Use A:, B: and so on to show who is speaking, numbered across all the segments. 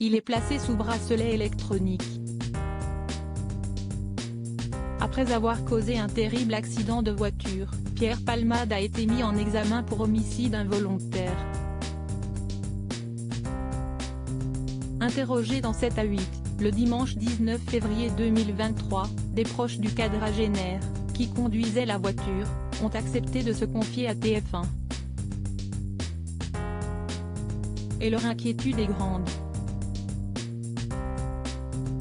A: il est placé sous bracelet électronique. Après avoir causé un terrible accident de voiture, Pierre Palmade a été mis en examen pour homicide involontaire. Interrogé dans 7 à 8, le dimanche 19 février 2023, des proches du quadragénaire, qui conduisait la voiture, ont accepté de se confier à TF1. Et leur inquiétude est grande.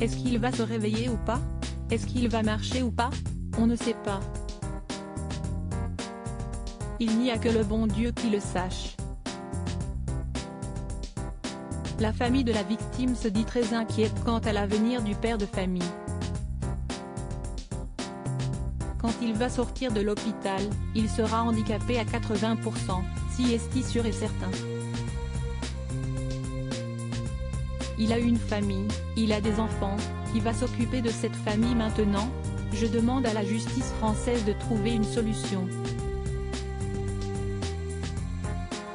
A: Est-ce qu'il va se réveiller ou pas? Est-ce qu'il va marcher ou pas? On ne sait pas. Il n'y a que le bon Dieu qui le sache. La famille de la victime se dit très inquiète quant à l'avenir du père de famille. Quand il va sortir de l'hôpital, il sera handicapé à 80%, si est sûr et certain. Il a une famille, il a des enfants, qui va s'occuper de cette famille maintenant? Je demande à la justice française de trouver une solution.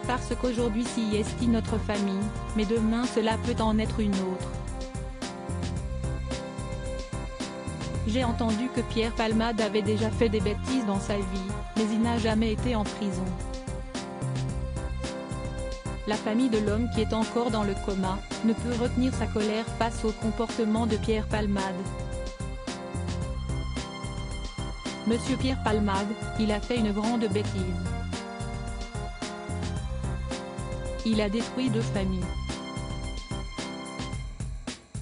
A: Parce qu'aujourd'hui si est notre famille, mais demain cela peut en être une autre. J'ai entendu que Pierre Palmade avait déjà fait des bêtises dans sa vie, mais il n'a jamais été en prison. La famille de l'homme qui est encore dans le coma, ne peut retenir sa colère face au comportement de Pierre Palmade. Monsieur Pierre Palmade, il a fait une grande bêtise. Il a détruit 2 familles.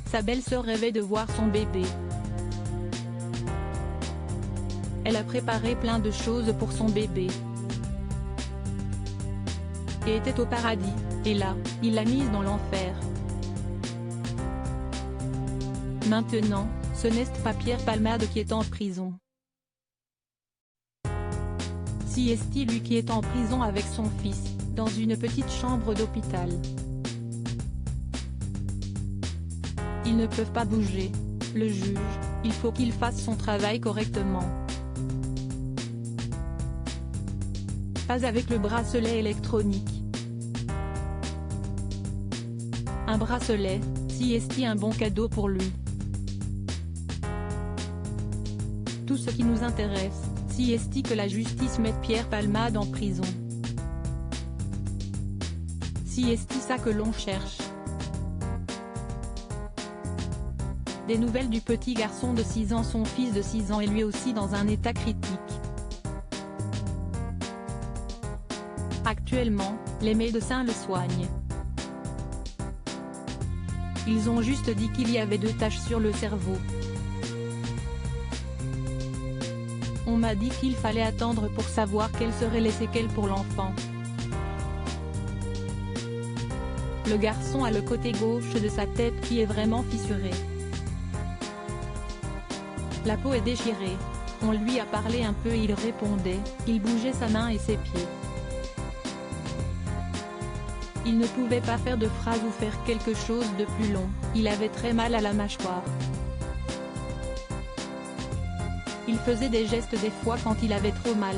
A: Sa belle-sœur rêvait de voir son bébé. Elle a préparé plein de choses pour son bébé. Et était au paradis, et là, il l'a mise dans l'enfer. Maintenant, ce n'est pas Pierre Palmade qui est en prison. Si est lui qui est en prison avec son fils, dans une petite chambre d'hôpital. Ils ne peuvent pas bouger. Le juge, il faut qu'il fasse son travail correctement. Pas avec le bracelet électronique. Un bracelet, si est un bon cadeau pour lui. Tout ce qui nous intéresse, si est que la justice mette Pierre Palmade en prison. Si est ça que l'on cherche. Des nouvelles du petit garçon de 6 ans. Son fils de 6 ans est lui aussi dans un état critique. Actuellement, les médecins le soignent. Ils ont juste dit qu'il y avait 2 taches sur le cerveau. On m'a dit qu'il fallait attendre pour savoir quelles seraient les séquelles pour l'enfant. Le garçon a le côté gauche de sa tête qui est vraiment fissuré. La peau est déchirée. On lui a parlé un peu, il répondait, il bougeait sa main et ses pieds. Il ne pouvait pas faire de phrase ou faire quelque chose de plus long, il avait très mal à la mâchoire. Il faisait des gestes des fois quand il avait trop mal.